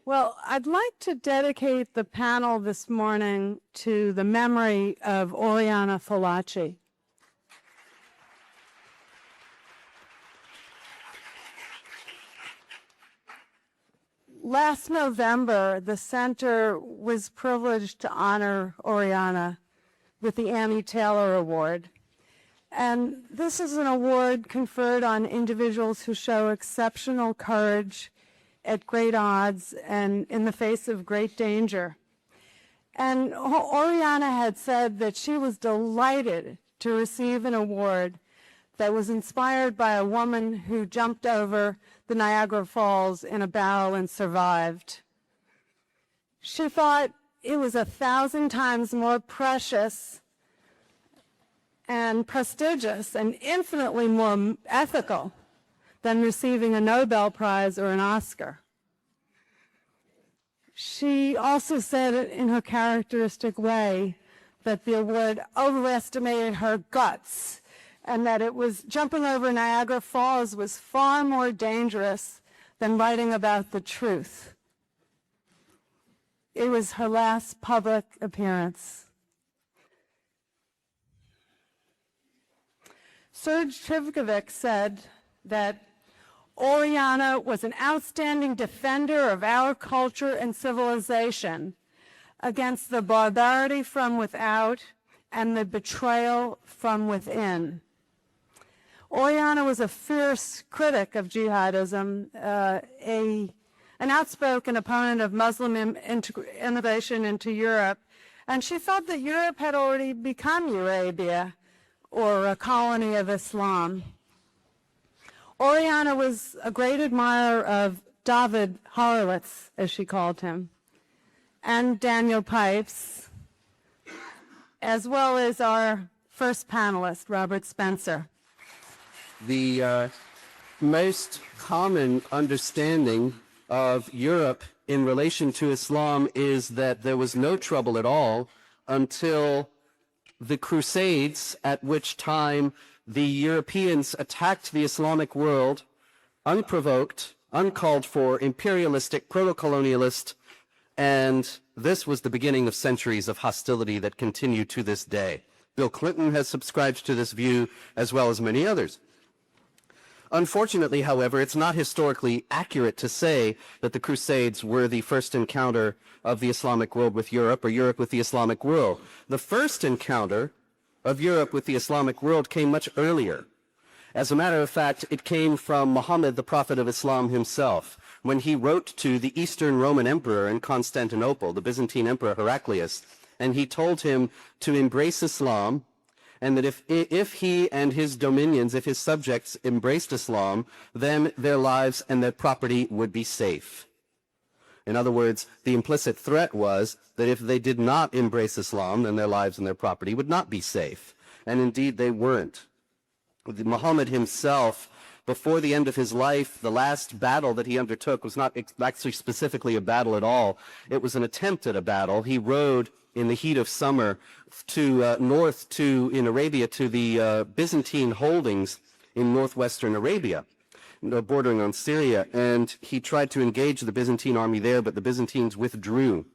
Well, I'd like to dedicate the panel this morning to the memory of Oriana Fallaci. Last November, the center was privileged to honor Oriana with the Annie Taylor Award. And this is an award conferred on individuals who show exceptional courage at great odds and in the face of great danger. And Oriana had said that she was delighted to receive an award that was inspired by a woman who jumped over the Niagara Falls in a barrel and survived. She thought it was 1,000 times more precious and prestigious and infinitely more ethical than receiving a Nobel Prize or an Oscar. She also said in her characteristic way that the award overestimated her guts and that it was jumping over Niagara Falls was far more dangerous than writing about the truth. It was her last public appearance. Serge Trivkovic said that Oriana was an outstanding defender of our culture and civilization against the barbarity from without and the betrayal from within. Oriana was a fierce critic of jihadism, an outspoken opponent of Muslim innovation into Europe, and she felt that Europe had already become Eurabia, or a colony of Islam. Oriana was a great admirer of David Horowitz, as she called him, and Daniel Pipes, as well as our first panelist, Robert Spencer. The most common understanding of Europe in relation to Islam is that there was no trouble at all until the Crusades, at which time the Europeans attacked the Islamic world, unprovoked, uncalled for, imperialistic, proto-colonialist, and this was the beginning of centuries of hostility that continue to this day. Bill Clinton has subscribed to this view, as well as many others. Unfortunately, however, it's not historically accurate to say that the Crusades were the first encounter of the Islamic world with Europe, or Europe with the Islamic world. The first encounter of Europe with the Islamic world came much earlier. As a matter of fact, it came from Muhammad, the prophet of Islam himself, when he wrote to the Eastern Roman Emperor in Constantinople, the Byzantine Emperor Heraclius, and he told him to embrace Islam, and that if he and his dominions, if his subjects embraced Islam, then their lives and their property would be safe. In other words, the implicit threat was that if they did not embrace Islam, then their lives and their property would not be safe. And indeed, they weren't. Muhammad himself, before the end of his life, the last battle that he undertook was not actually specifically a battle at all. It was an attempt at a battle. He rode in the heat of summer to in Arabia to the Byzantine holdings in northwestern Arabia, bordering on Syria, and he tried to engage the Byzantine army there, but the Byzantines withdrew.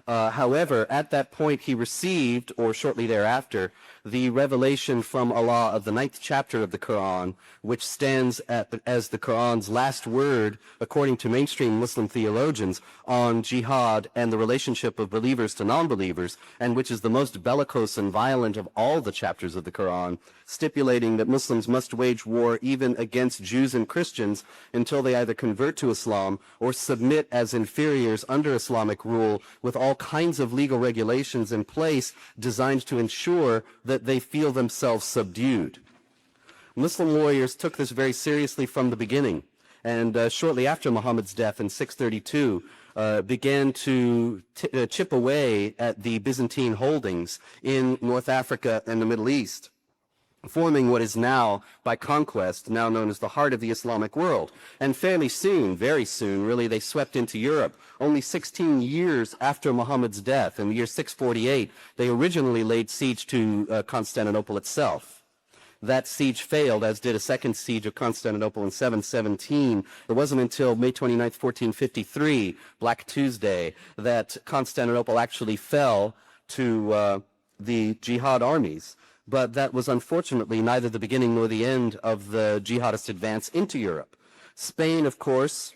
However, at that point he received, or shortly thereafter, the revelation from Allah of the 9th chapter of the Quran, which stands as the Quran's last word, according to mainstream Muslim theologians, on jihad and the relationship of believers to non-believers, and which is the most bellicose and violent of all the chapters of the Quran, stipulating that Muslims must wage war even against Jews and Christians until they either convert to Islam or submit as inferiors under Islamic rule, with all kinds of legal regulations in place designed to ensure that they feel themselves subdued. Muslim warriors took this very seriously from the beginning, and shortly after Muhammad's death in 632, began to chip away at the Byzantine holdings in North Africa and the Middle East, forming what is now, by conquest, now known as the heart of the Islamic world. And fairly soon, very soon, really, they swept into Europe. Only 16 years after Muhammad's death, in the year 648, they originally laid siege to Constantinople itself. That siege failed, as did a second siege of Constantinople in 717. It wasn't until May 29th, 1453, Black Tuesday, that Constantinople actually fell to the jihad armies. But that was unfortunately neither the beginning nor the end of the jihadist advance into Europe. Spain, of course,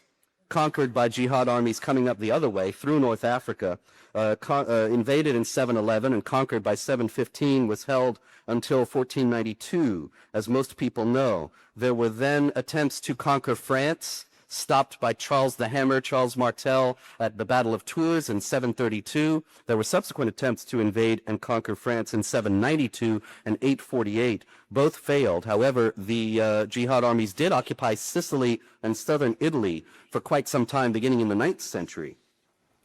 conquered by jihad armies coming up the other way through North Africa, invaded in 711 and conquered by 715, was held until 1492, as most people know. There were then attempts to conquer France, stopped by Charles the Hammer, Charles Martel, at the Battle of Tours in 732. There were subsequent attempts to invade and conquer France in 792 and 848. Both failed. However, the jihad armies did occupy Sicily and southern Italy for quite some time, beginning in the 9th century.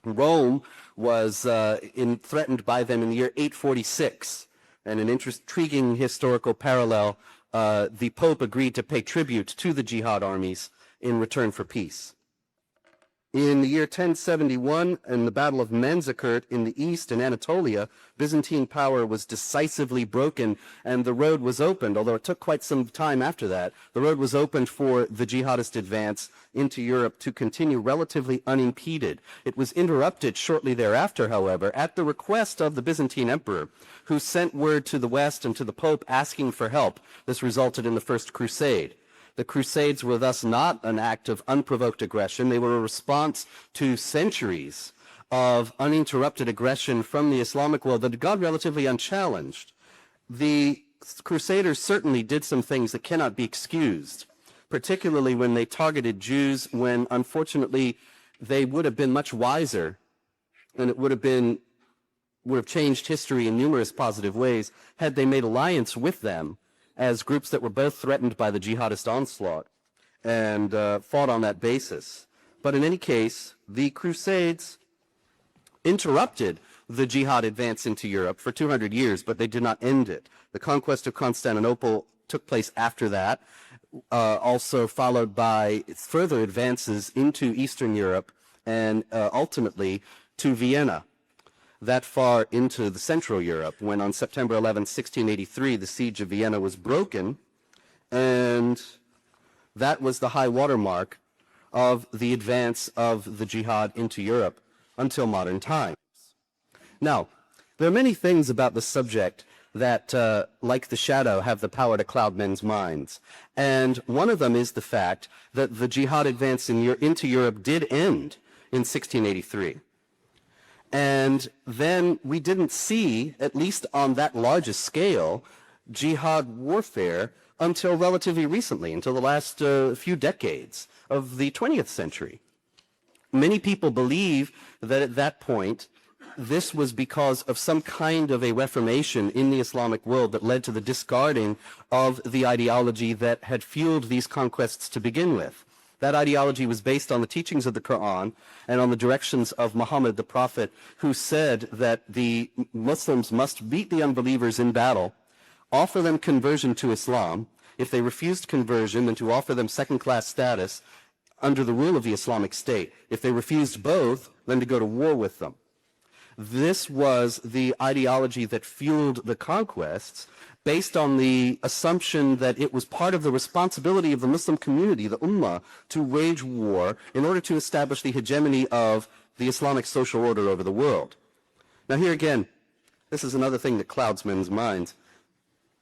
Rome was threatened by them in the year 846. And an intriguing historical parallel, the Pope agreed to pay tribute to the jihad armies in return for peace. In the year 1071, in the Battle of Manzikert in the east in Anatolia, Byzantine power was decisively broken and the road was opened, although it took quite some time after that. The road was opened for the jihadist advance into Europe to continue relatively unimpeded. It was interrupted shortly thereafter, however, at the request of the Byzantine emperor, who sent word to the West and to the Pope asking for help. This resulted in the First Crusade. The Crusades were thus not an act of unprovoked aggression. They were a response to centuries of uninterrupted aggression from the Islamic world that had gone relatively unchallenged. The Crusaders certainly did some things that cannot be excused, particularly when they targeted Jews, when unfortunately they would have been much wiser, and it would have changed history in numerous positive ways had they made alliance with them as groups that were both threatened by the jihadist onslaught and fought on that basis. But in any case, the Crusades interrupted the jihad advance into Europe for 200 years, but they did not end it. The conquest of Constantinople took place after that, also followed by further advances into Eastern Europe and ultimately to Vienna, that far into the Central Europe, when on September 11, 1683, the siege of Vienna was broken, and that was the high watermark of the advance of the jihad into Europe until modern times. Now, there are many things about the subject that, like the shadow, have the power to cloud men's minds. And one of them is the fact that the jihad advance into Europe did end in 1683. And then we didn't see, at least on that largest scale, jihad warfare until relatively recently, until the last few decades of the 20th century. Many people believe that at that point, this was because of some kind of a reformation in the Islamic world that led to the discarding of the ideology that had fueled these conquests to begin with. That ideology was based on the teachings of the Quran and on the directions of Muhammad the Prophet, who said that the Muslims must beat the unbelievers in battle, offer them conversion to Islam. If they refused conversion, then to offer them second-class status under the rule of the Islamic State. If they refused both, then to go to war with them. This was the ideology that fueled the conquests, based on the assumption that it was part of the responsibility of the Muslim community, the Ummah, to wage war in order to establish the hegemony of the Islamic social order over the world. Now here again, this is another thing that clouds men's minds.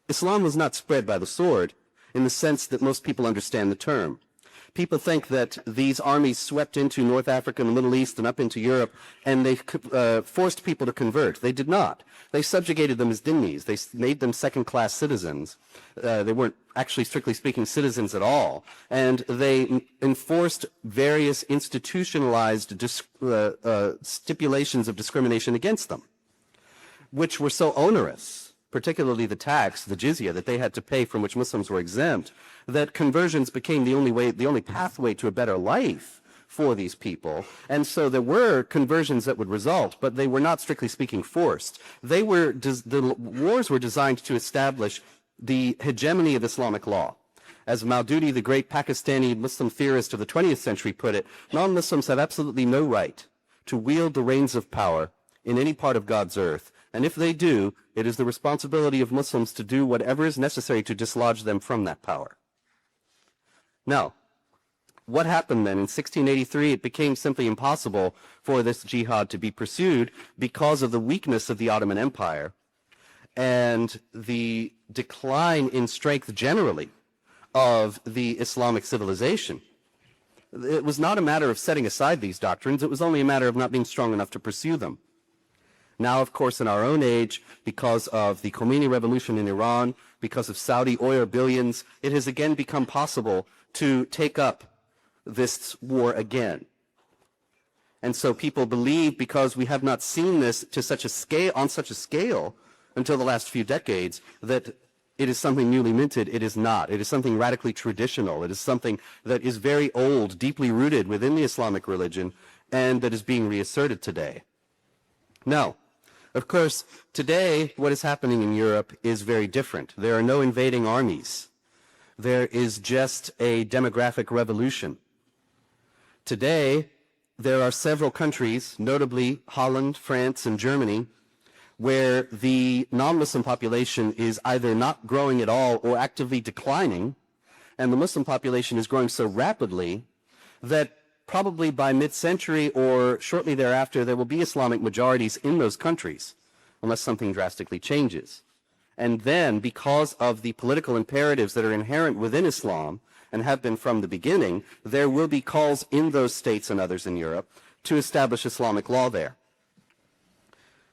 Islam was not spread by the sword in the sense that most people understand the term. People think that these armies swept into North Africa and the Middle East and up into Europe, and they forced people to convert. They did not. They subjugated them as dhimmis. They made them second-class citizens. They weren't actually, strictly speaking, citizens at all. And they enforced various institutionalized stipulations of discrimination against them, which were so onerous, particularly the tax, the jizya, that they had to pay, from which Muslims were exempt, that conversions became the only pathway to a better life for these people. And so there were conversions that would result, but they were not, strictly speaking, forced. The wars were designed to establish the hegemony of Islamic law. As Maududi, the great Pakistani Muslim theorist of the 20th century, put it, non-Muslims have absolutely no right to wield the reins of power in any part of God's earth And if they do, it is the responsibility of Muslims to do whatever is necessary to dislodge them from that power. Now, what happened then? In 1683, it became simply impossible for this jihad to be pursued because of the weakness of the Ottoman Empire and the decline in strength generally of the Islamic civilization. It was not a matter of setting aside these doctrines. It was only a matter of not being strong enough to pursue them. Now, of course, in our own age, because of the Khomeini revolution in Iran, because of Saudi oil billions, it has again become possible to take up this war again. And so people believe, because we have not seen this to such a scale, on such a scale until the last few decades, that it is something newly minted. It is not. It is something radically traditional. It is something that is very old, deeply rooted within the Islamic religion, and that is being reasserted today. Now, of course, today what is happening in Europe is very different. There are no invading armies. There is just a demographic revolution. Today, there are several countries, notably Holland, France, and Germany, where the non-Muslim population is either not growing at all or actively declining, and the Muslim population is growing so rapidly that probably by mid-century or shortly thereafter, there will be Islamic majorities in those countries, unless something drastically changes. And then, because of the political imperatives that are inherent within Islam, and have been from the beginning, there will be calls in those states and others in Europe to establish Islamic law there.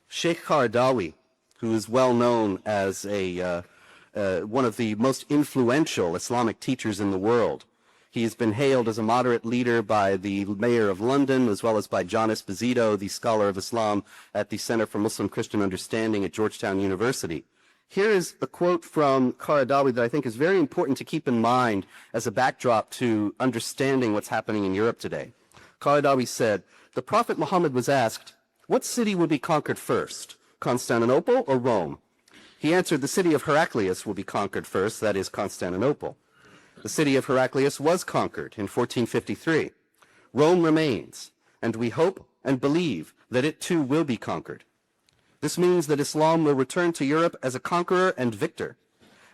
Sheikh Qaradawi, who is well known as one of the most influential Islamic teachers in the world, he has been hailed as a moderate leader by the mayor of London, as well as by John Esposito, the scholar of Islam at the Center for Muslim Christian Understanding at Georgetown University. Here is a quote from Qaradawi that I think is very important to keep in mind as a backdrop to understanding what's happening in Europe today. Qaradawi said, "The Prophet Muhammad was asked, 'What city will be conquered first, Constantinople or Rome?' He answered, 'The city of Heraclius will be conquered first, that is Constantinople.' The city of Heraclius was conquered in 1453. Rome remains, and we hope and believe that it too will be conquered. This means that Islam will return to Europe as a conqueror and victor,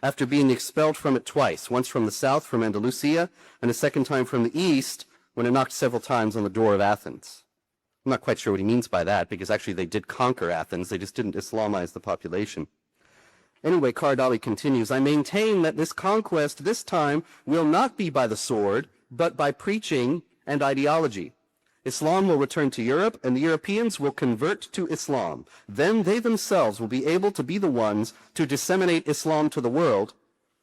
after being expelled from it twice, once from the south, from Andalusia, and a second time from the east, when it knocked several times on the door of Athens." I'm not quite sure what he means by that, because actually they did conquer Athens, they just didn't Islamize the population. Anyway, Qaradawi continues, "I maintain that this conquest this time will not be by the sword, but by preaching and ideology. Islam will return to Europe, and the Europeans will convert to Islam. Then they themselves will be able to be the ones to disseminate Islam to the world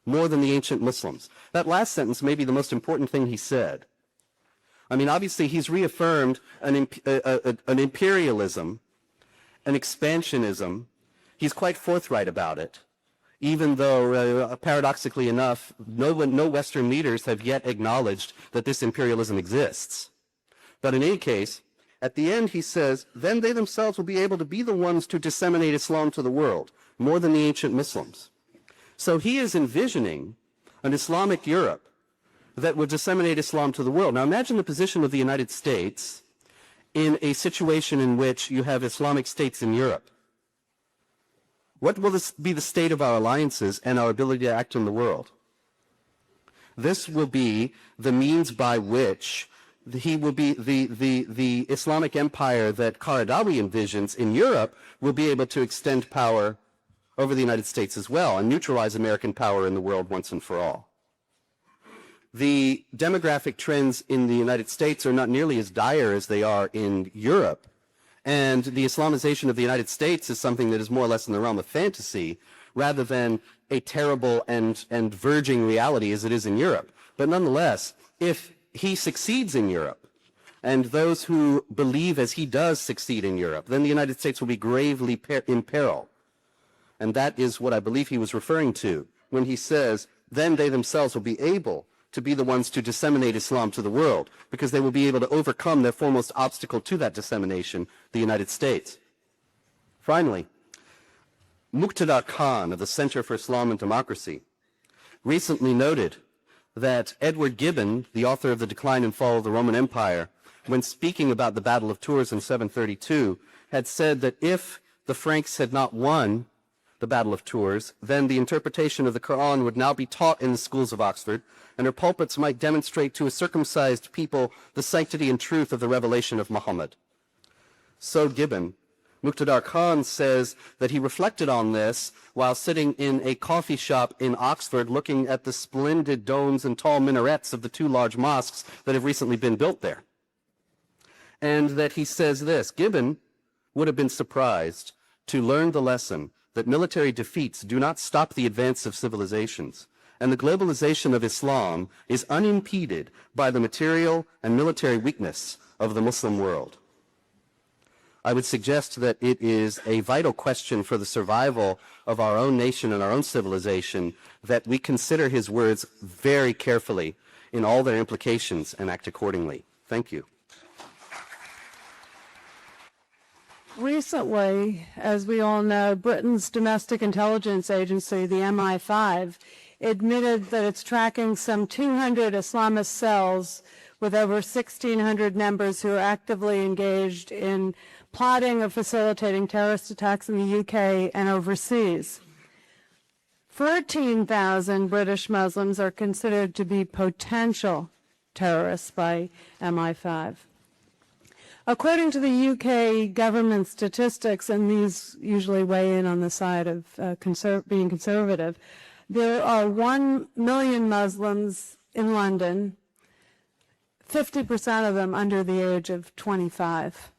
more than the ancient Muslims." That last sentence may be the most important thing he said. I mean, obviously, he's reaffirmed an imperialism, an expansionism. He's quite forthright about it, even though, paradoxically enough, no Western leaders have yet acknowledged that this imperialism exists. But in any case, at the end he says, then they themselves will be able to be the ones to disseminate Islam to the world, more than the ancient Muslims. So he is envisioning an Islamic Europe that would disseminate Islam to the world. Now imagine the position of the United States in a situation in which you have Islamic states in Europe. What will this be the state of our alliances and our ability to act in the world? This will be the means by which he will be the Islamic empire that Qaradawi envisions in Europe will be able to extend power over the United States as well and neutralize American power in the world once and for all. The demographic trends in the United States are not nearly as dire as they are in Europe, and the Islamization of the United States is something that is more or less in the realm of fantasy rather than a terrible and verging reality as it is in Europe. But nonetheless, if he succeeds in Europe, and those who believe as he does succeed in Europe, then the United States will be gravely in peril. And that is what I believe he was referring to when he says, then they themselves will be able to be the ones to disseminate Islam to the world, because they will be able to overcome their foremost obstacle to that dissemination, the United States. Finally, Muqtada Khan of the Center for Islam and Democracy recently noted that Edward Gibbon, the author of The Decline and Fall of the Roman Empire, when speaking about the Battle of Tours in 732, had said that if the Franks had not won the Battle of Tours, then the interpretation of the Quran would now be taught in the schools of Oxford, and her pulpits might demonstrate to a circumcised people the sanctity and truth of the revelation of Muhammad. So Gibbon. Muqtadar Khan says that he reflected on this while sitting in a coffee shop in Oxford looking at the splendid domes and tall minarets of the two large mosques that have recently been built there. And that he says this, Gibbon would have been surprised to learn the lesson that military defeats do not stop the advance of civilizations, and the globalization of Islam is unimpeded by the material and military weakness of the Muslim world. I would suggest that it is a vital question for the survival of our own nation and our own civilization that we consider his words very carefully in all their implications and act accordingly. Thank you. Recently, as we all know, Britain's domestic intelligence agency, the MI5, admitted that it's tracking some 200 Islamist cells with over 1,600 members who are actively engaged in plotting or facilitating terrorist attacks in the UK and overseas. 13,000 British Muslims are considered to be potential terrorists by MI5. According to the UK government statistics, and these usually weigh in on the side of being conservative, there are 1 million Muslims in London, 50% of them under the age of 25.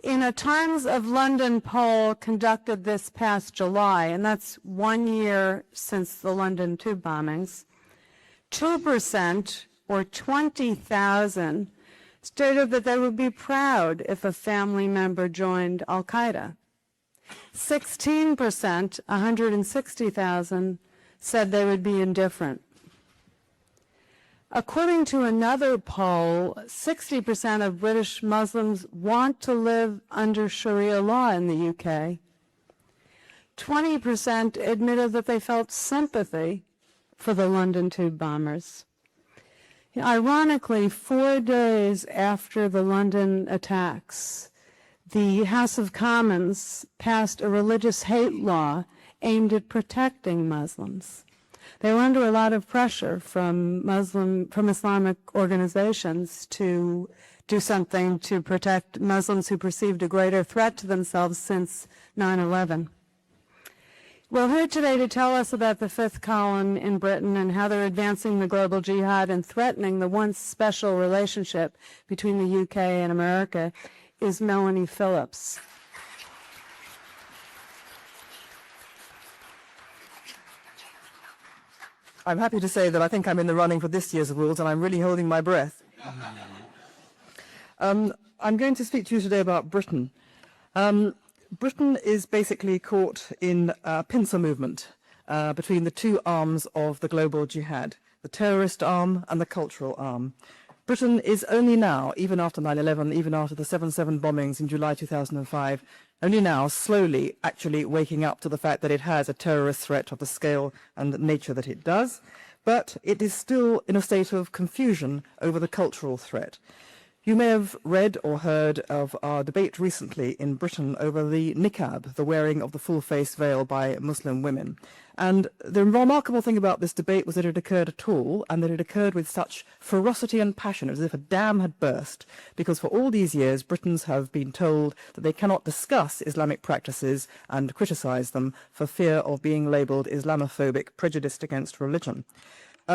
In a Times of London poll conducted this past July, and that's 1 year since the London tube bombings, 2%, or 20,000, stated that they would be proud if a family member joined Al-Qaeda. 16%, 160,000, said they would be indifferent. According to another poll, 60% of British Muslims want to live under Sharia law in the UK. 20% admitted that they felt sympathy for the London tube bombers. Ironically, 4 days after the London attacks, the House of Commons passed a religious hate law aimed at protecting Muslims. They were under a lot of pressure from Islamic organizations to do something to protect Muslims who perceived a greater threat to themselves since 9/11. Well, here today to tell us about the fifth column in Britain and how they're advancing the global jihad and threatening the once special relationship between the UK and America is Melanie Phillips. I'm happy to say that I think I'm in the running for this year's awards, and I'm really holding my breath. I'm going to speak to you today about Britain. Britain is basically caught in a pincer movement between the two arms of the global jihad, the terrorist arm and the cultural arm. Britain is only now, even after 9/11, even after the 7/7 bombings in July 2005, only now slowly actually waking up to the fact that it has a terrorist threat of the scale and nature that it does, but it is still in a state of confusion over the cultural threat. You may have read or heard of our debate recently in Britain over the niqab, the wearing of the full-face veil by Muslim women. And the remarkable thing about this debate was that it occurred at all, and that it occurred with such ferocity and passion, as if a dam had burst, because for all these years Britons have been told that they cannot discuss Islamic practices and criticize them for fear of being labeled Islamophobic, prejudiced against religion.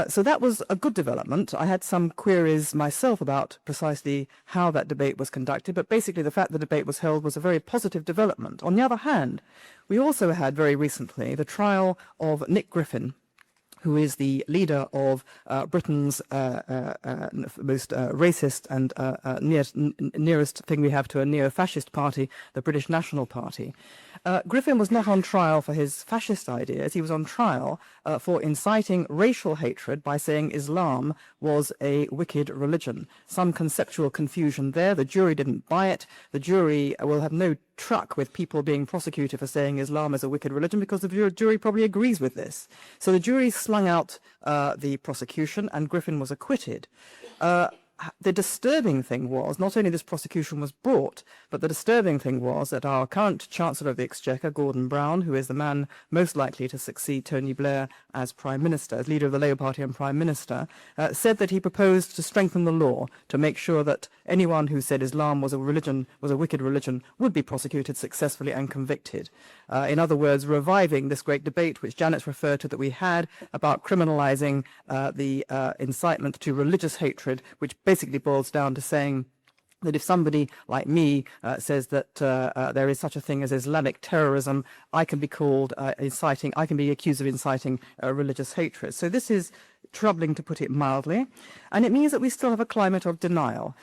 So that was a good development. I had some queries myself about precisely how that debate was conducted, but basically the fact the debate was held was a very positive development. On the other hand, we also had very recently the trial of Nick Griffin, who is the leader of Britain's most racist and nearest thing we have to a neo-fascist party, the British National Party. Griffin was not on trial for his fascist ideas. He was on trial for inciting racial hatred by saying Islam was a wicked religion. Some conceptual confusion there. The jury didn't buy it. The jury will have no truck with people being prosecuted for saying Islam is a wicked religion, because the jury probably agrees with this. So the jury slung out the prosecution, and Griffin was acquitted. the disturbing thing was not only this prosecution was brought, but the disturbing thing was that our current Chancellor of the Exchequer, Gordon Brown, who is the man most likely to succeed Tony Blair as Prime Minister, as leader of the Labour Party and Prime Minister, said that he proposed to strengthen the law to make sure that anyone who said Islam was a religion, was a wicked religion, would be prosecuted successfully and convicted. In other words, reviving this great debate which Janet's referred to that we had about criminalising the incitement to religious hatred, which basically boils down to saying that if somebody like me says that there is such a thing as Islamic terrorism, I can be called I can be accused of inciting religious hatred. So this is troubling, to put it mildly, and it means that we still have a climate of denial.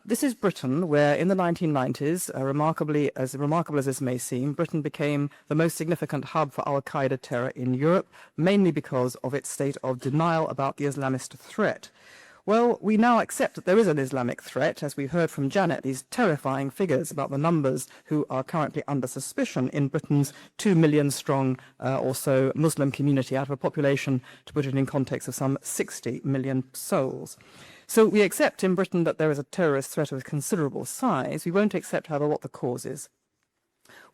This is Britain, where in the 1990s, remarkable as this may seem, Britain became the most significant hub for al-Qaeda terror in Europe, mainly because of its state of denial about the Islamist threat. Well, we now accept that there is an Islamic threat, as we heard from Janet, these terrifying figures about the numbers who are currently under suspicion in Britain's 2 million strong or so Muslim community out of a population, to put it in context, of some 60 million souls. So we accept in Britain that there is a terrorist threat of considerable size. We won't accept, however, what the cause is.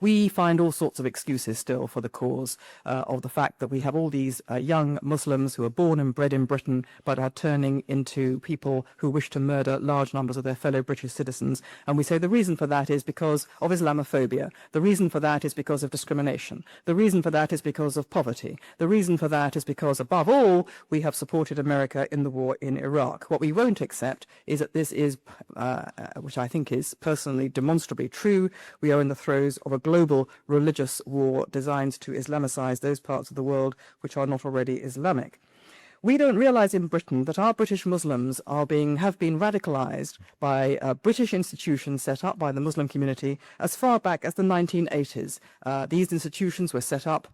We find all sorts of excuses still for the cause of the fact that we have all these young Muslims who are born and bred in Britain but are turning into people who wish to murder large numbers of their fellow British citizens. And we say the reason for that is because of Islamophobia. The reason for that is because of discrimination. The reason for that is because of poverty. The reason for that is because, above all, we have supported America in the war in Iraq. What we won't accept is that this is, which I think is personally demonstrably true, we are in the throes of a global religious war designed to Islamicize those parts of the world which are not already Islamic. We don't realize in Britain that our British Muslims have been radicalized by British institutions set up by the Muslim community as far back as the 1980s. These institutions were set up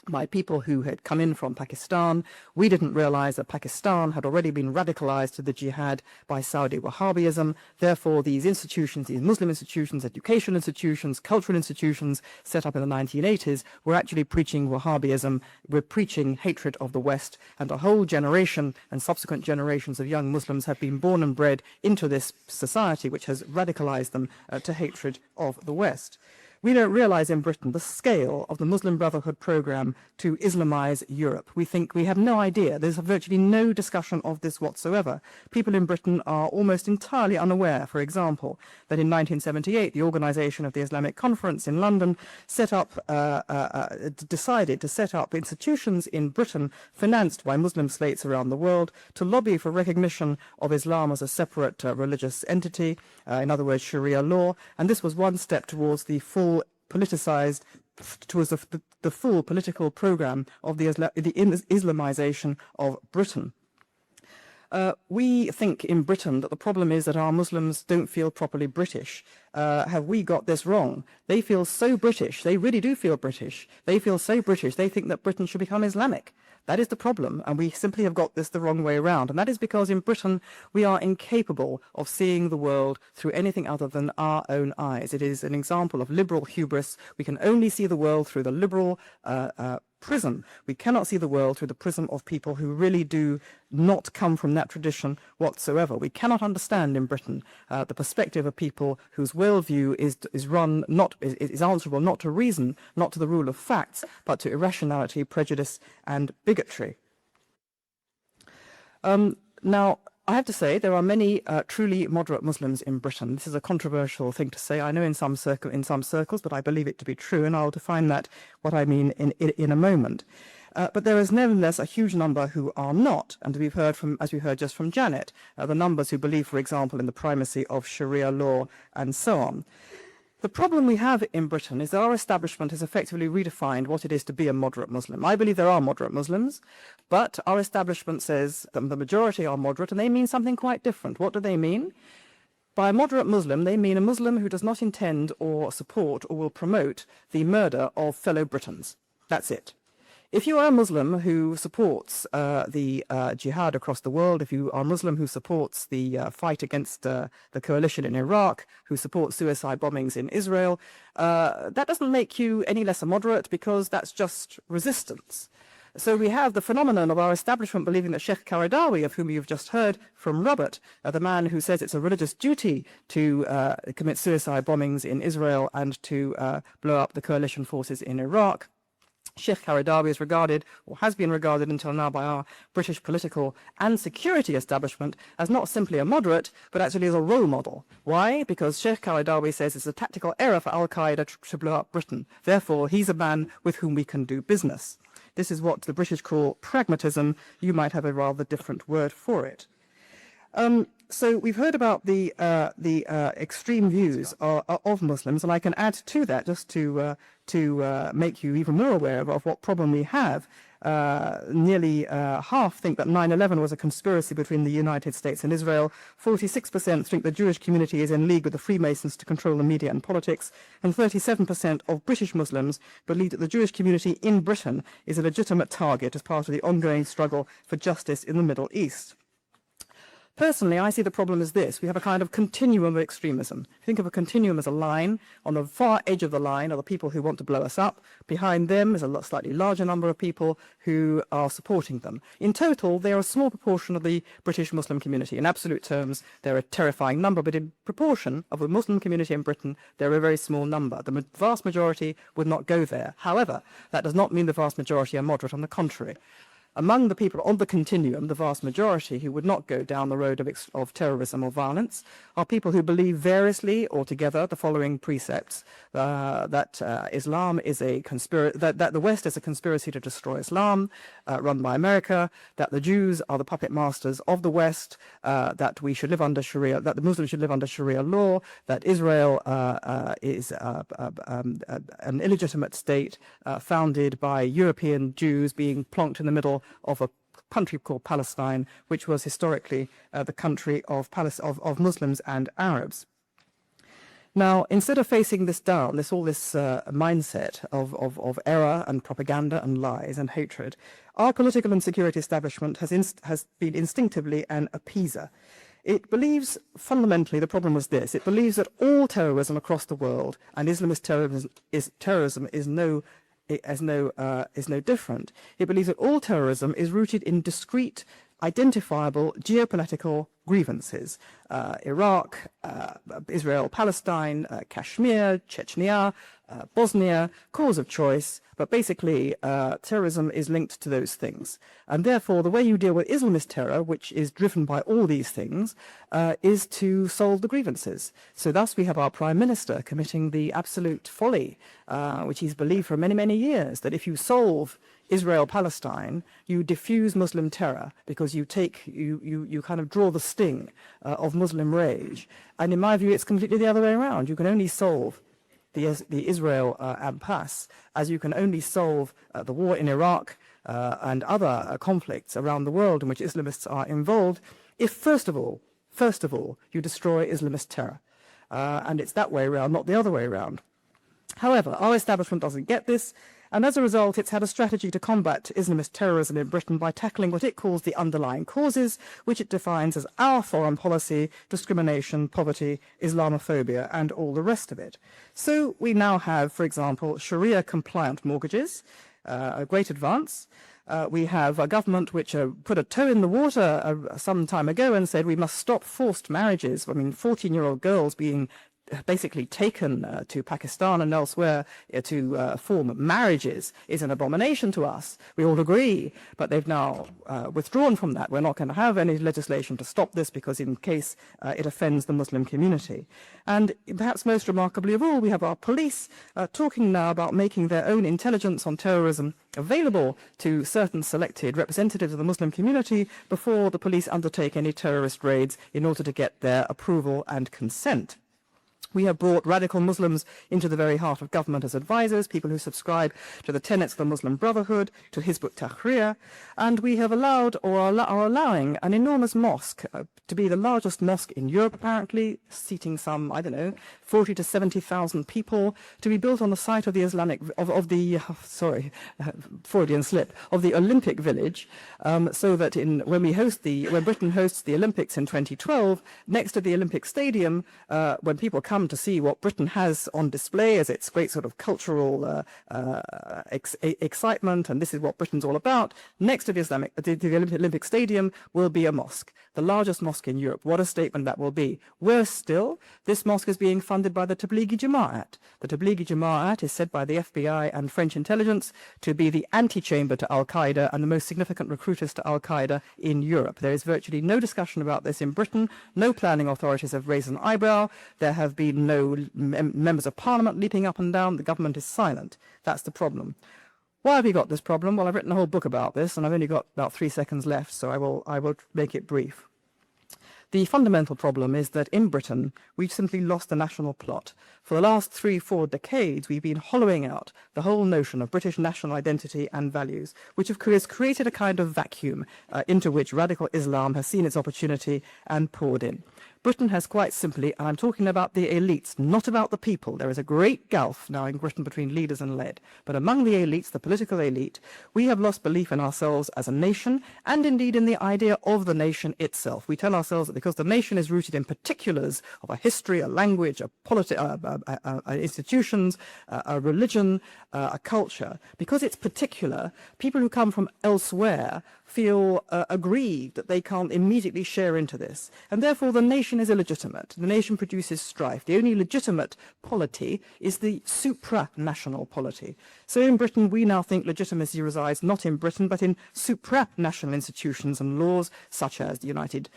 by people who had come in from Pakistan. We didn't realize that Pakistan had already been radicalized to the Jihad by Saudi Wahhabism. Therefore, these institutions, these Muslim institutions, educational institutions, cultural institutions set up in the 1980s were actually preaching Wahhabism, were preaching hatred of the West, and a whole generation and subsequent generations of young Muslims have been born and bred into this society which has radicalized them to hatred of the West. We don't realize in Britain the scale of the Muslim Brotherhood program to Islamize Europe. We think we have no idea. There's virtually no discussion of this whatsoever. People in Britain are almost entirely unaware, for example, that in 1978 the Organization of the Islamic Conference in London decided to set up institutions in Britain financed by Muslim states around the world to lobby for recognition of Islam as a separate religious entity, in other words, Sharia law, and this was one step towards the full politicized, towards the full political program of the Islamization of Britain. We think in Britain that the problem is that our Muslims don't feel properly British. Have we got this wrong? They feel so British. They really do feel British. They feel so British. They think that Britain should become Islamic. That is the problem, and we simply have got this the wrong way around. And that is because in Britain we are incapable of seeing the world through anything other than our own eyes. It is an example of liberal hubris. We can only see the world through the liberal prism. We cannot see the world through the prism of people who really do not come from that tradition whatsoever. We cannot understand in Britain the perspective of people whose worldview is answerable not to reason, not to the rule of facts, but to irrationality, prejudice, and bigotry. Now, I have to say there are many truly moderate Muslims in Britain. This is a controversial thing to say, I know, in some circles, but I believe it to be true, and I'll define that, what I mean, in a moment. But there is nevertheless a huge number who are not, and we've heard from, as we heard just from Janet, the numbers who believe, for example, in the primacy of Sharia law and so on. The problem we have in Britain is that our establishment has effectively redefined what it is to be a moderate Muslim. I believe there are moderate Muslims, but our establishment says that the majority are moderate, and they mean something quite different. What do they mean? By a moderate Muslim, they mean a Muslim who does not intend or support or will promote the murder of fellow Britons. That's it. If you are a Muslim who supports the jihad across the world, if you are a Muslim who supports the fight against the coalition in Iraq, who supports suicide bombings in Israel, that doesn't make you any less a moderate, because that's just resistance. So we have the phenomenon of our establishment believing that Sheikh Qaradawi, of whom you've just heard from Robert, the man who says it's a religious duty to commit suicide bombings in Israel and to blow up the coalition forces in Iraq, Sheikh Qaradawi is regarded, or has been regarded until now by our British political and security establishment, as not simply a moderate, but actually as a role model. Why? Because Sheikh Qaradawi says it's a tactical error for Al-Qaeda to blow up Britain. Therefore, he's a man with whom we can do business. This is what the British call pragmatism. You might have a rather different word for it. So we've heard about the extreme views of Muslims, and I can add to that, just to make you even more aware of what problem we have. Nearly half think that 9/11 was a conspiracy between the United States and Israel. 46% think the Jewish community is in league with the Freemasons to control the media and politics. And 37% of British Muslims believe that the Jewish community in Britain is a legitimate target as part of the ongoing struggle for justice in the Middle East. Personally, I see the problem as this. We have a kind of continuum of extremism. Think of a continuum as a line. On the far edge of the line are the people who want to blow us up. Behind them is a slightly larger number of people who are supporting them. In total, they are a small proportion of the British Muslim community. In absolute terms, they're a terrifying number, but in proportion of the Muslim community in Britain, they're a very small number. The vast majority would not go there. However, that does not mean the vast majority are moderate. On the contrary. Among the people on the continuum, the vast majority who would not go down the road of terrorism or violence are people who believe variously or together the following precepts: that Islam is a that the West is a conspiracy to destroy Islam, run by America; that the Jews are the puppet masters of the West; that we should live under Sharia; that the Muslims should live under Sharia law; that Israel is an illegitimate state founded by European Jews being plonked in the middle of a country called Palestine, which was historically the country of Muslims and Arabs. Now, instead of facing this down, this mindset of error and propaganda and lies and hatred, our political and security establishment has been instinctively an appeaser. It believes, fundamentally, the problem was this: it believes that all terrorism across the world, and Islamist terrorism is no different. It believes that all terrorism is rooted in discrete, identifiable geopolitical grievances. Iraq, Israel, Palestine, Kashmir, Chechnya, Bosnia, cause of choice, but basically terrorism is linked to those things. And therefore, the way you deal with Islamist terror, which is driven by all these things, is to solve the grievances. So thus we have our Prime Minister committing the absolute folly, which he's believed for many, many years, that if you solve Israel-Palestine, you diffuse Muslim terror because you kind of draw the sting of Muslim rage. And in my view, it's completely the other way around. You can only solve the Israel impasse as you can only solve the war in Iraq and other conflicts around the world in which Islamists are involved if, first of all, you destroy Islamist terror. And it's that way around, not the other way around. However, our establishment doesn't get this, and as a result, it's had a strategy to combat Islamist terrorism in Britain by tackling what it calls the underlying causes, which it defines as our foreign policy, discrimination, poverty, Islamophobia, and all the rest of it. So we now have, for example, Sharia-compliant mortgages, a great advance. We have a government which put a toe in the water some time ago and said we must stop forced marriages. I mean, 14-year-old girls being basically taken to Pakistan and elsewhere to form marriages is an abomination to us. We all agree, but they've now withdrawn from that. We're not going to have any legislation to stop this because in case it offends the Muslim community. And perhaps most remarkably of all, we have our police talking now about making their own intelligence on terrorism available to certain selected representatives of the Muslim community before the police undertake any terrorist raids in order to get their approval and consent. We have brought radical Muslims into the very heart of government as advisors, people who subscribe to the tenets of the Muslim Brotherhood, to Hizb ut-Tahrir, and we have allowed or are allowing an enormous mosque to be the largest mosque in Europe, apparently, seating some, 40 to 70,000 people, to be built on the site of the Freudian slip, of the Olympic Village, so that when Britain hosts the Olympics in 2012, next to the Olympic Stadium, when people come come to see what Britain has on display as its great sort of cultural excitement, and this is what Britain's all about, next to the Olympic Stadium will be a mosque, the largest mosque in Europe. What a statement that will be. Worse still, this mosque is being funded by the Tablighi Jamaat. The Tablighi Jamaat is said by the FBI and French intelligence to be the antechamber to Al-Qaeda and the most significant recruiters to Al-Qaeda in Europe. There is virtually no discussion about this in Britain. No planning authorities have raised an eyebrow. There have been no members of parliament leaping up and down. The government is silent. That's the problem. Why have we got this problem? Well, I've written a whole book about this, and I've only got about 3 seconds left, so I will make it brief. The fundamental problem is that in Britain, we've simply lost the national plot. For the last 3-4 decades, we've been hollowing out the whole notion of British national identity and values, which has created a kind of vacuum into which radical Islam has seen its opportunity and poured in. Britain has quite simply, and I'm talking about the elites, not about the people. There is a great gulf now in Britain between leaders and led. But among the elites, the political elite, we have lost belief in ourselves as a nation and indeed in the idea of the nation itself. We tell ourselves that because the nation is rooted in particulars of a history, a language, institutions, a religion, a culture, because it's particular, people who come from elsewhere feel aggrieved that they can't immediately share into this. And therefore the nation is illegitimate. The nation produces strife. The only legitimate polity is the supranational polity. So in Britain, we now think legitimacy resides not in Britain, but in supranational institutions and laws such as the United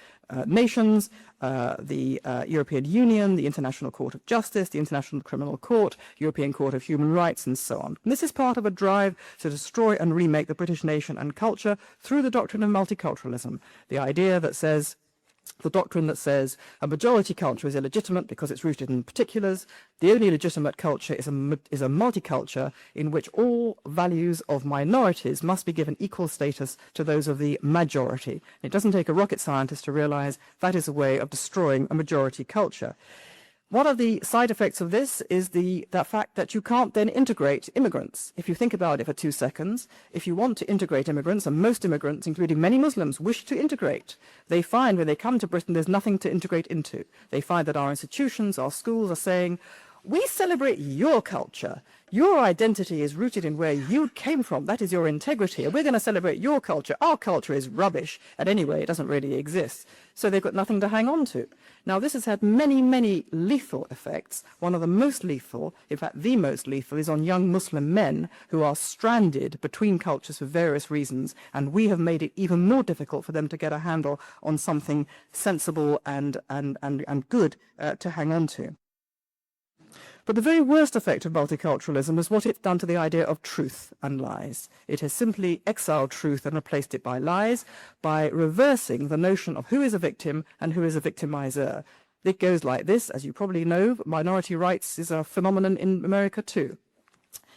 Nations, the European Union, the International Court of Justice, the International Criminal Court, European Court of Human Rights, and so on. And this is part of a drive to destroy and remake the British nation and culture through the doctrine of multiculturalism, the idea that says, the doctrine that says a majority culture is illegitimate because it's rooted in particulars. The only legitimate culture is a multiculture in which all values of minorities must be given equal status to those of the majority. It doesn't take a rocket scientist to realize that is a way of destroying a majority culture. One of the side effects of this is that fact that you can't then integrate immigrants. If you think about it for 2 seconds, if you want to integrate immigrants, and most immigrants, including many Muslims, wish to integrate, they find when they come to Britain there's nothing to integrate into. They find that our institutions, our schools are saying, we celebrate your culture. Your identity is rooted in where you came from. That is your integrity. And we're going to celebrate your culture. Our culture is rubbish. And anyway, it doesn't really exist. So they've got nothing to hang on to. Now, this has had many, many lethal effects. One of the most lethal, in fact, the most lethal, is on young Muslim men who are stranded between cultures for various reasons. And we have made it even more difficult for them to get a handle on something sensible and good to hang on to. But the very worst effect of multiculturalism is what it's done to the idea of truth and lies. It has simply exiled truth and replaced it by lies, by reversing the notion of who is a victim and who is a victimizer. It goes like this, as you probably know, minority rights is a phenomenon in America too.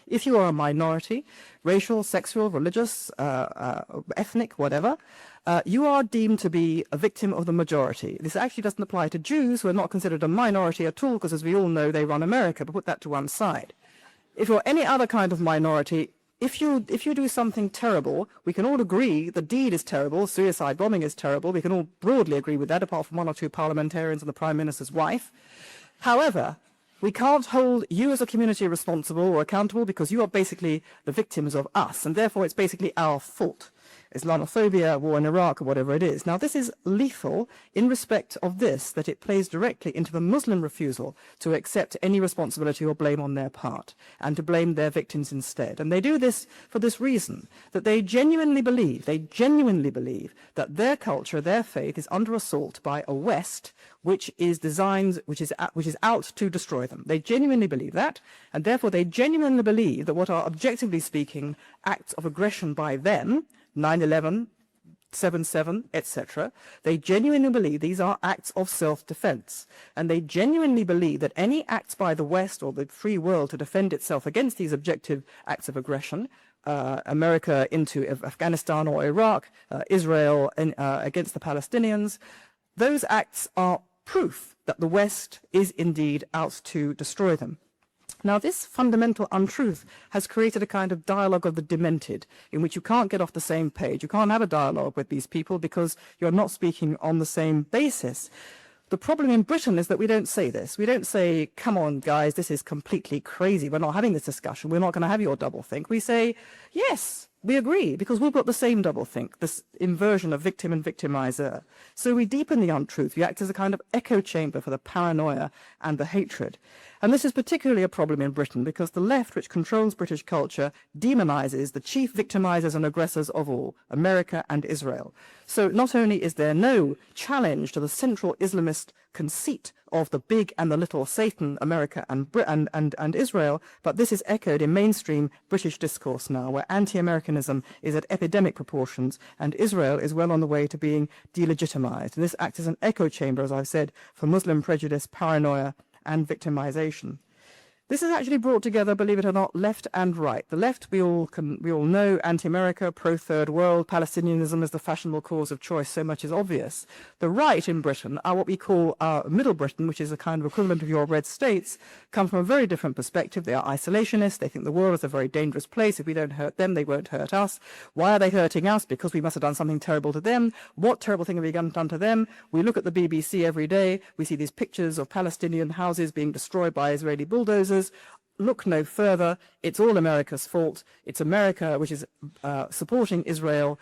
If you are a minority, racial, sexual, religious, ethnic, whatever, you are deemed to be a victim of the majority. This actually doesn't apply to Jews, who are not considered a minority at all, because as we all know, they run America, but put that to one side. If you're any other kind of minority, if you do something terrible, we can all agree the deed is terrible, suicide bombing is terrible, we can all broadly agree with that, apart from 1 or 2 parliamentarians and the Prime Minister's wife. However, we can't hold you as a community responsible or accountable because you are basically the victims of us, and therefore it's basically our fault. Islamophobia, war in Iraq, or whatever it is. Now, this is lethal in respect of this, that it plays directly into the Muslim refusal to accept any responsibility or blame on their part, and to blame their victims instead. And they do this for this reason, that they genuinely believe that their culture, their faith is under assault by a West which is out to destroy them. They genuinely believe that, and therefore they genuinely believe that what are, objectively speaking, acts of aggression by them, 9/11, 7/7, etc., they genuinely believe these are acts of self-defense. And they genuinely believe that any acts by the West or the free world to defend itself against these objective acts of aggression, America into Afghanistan or Iraq, Israel against the Palestinians, those acts are proof that the West is indeed out to destroy them. Now, this fundamental untruth has created a kind of dialogue of the demented, in which you can't get off the same page. You can't have a dialogue with these people because you're not speaking on the same basis. The problem in Britain is that we don't say this. We don't say, come on, guys, this is completely crazy. We're not having this discussion. We're not going to have your doublethink. We say, yes, we agree, because we've got the same doublethink, this inversion of victim and victimizer. So we deepen the untruth. We act as a kind of echo chamber for the paranoia and the hatred. And this is particularly a problem in Britain because the left, which controls British culture, demonizes the chief victimizers and aggressors of all, America and Israel. So not only is there no challenge to the central Islamist conceit of the big and the little Satan, America and Israel, but this is echoed in mainstream British discourse now, where anti-Americanism is at epidemic proportions and Israel is well on the way to being delegitimized. And this acts as an echo chamber, as I've said, for Muslim prejudice, paranoia, and victimization. This has actually brought together, believe it or not, left and right. The left, we all know, anti-America, pro-third world, Palestinianism is the fashionable cause of choice, so much is obvious. The right in Britain are what we call Middle Britain, which is a kind of equivalent of your red states, come from a very different perspective. They are isolationist. They think the world is a very dangerous place. If we don't hurt them, they won't hurt us. Why are they hurting us? Because we must have done something terrible to them. What terrible thing have we done to them? We look at the BBC every day. We see these pictures of Palestinian houses being destroyed by Israeli bulldozers. Look no further. It's all America's fault. It's America which is supporting Israel.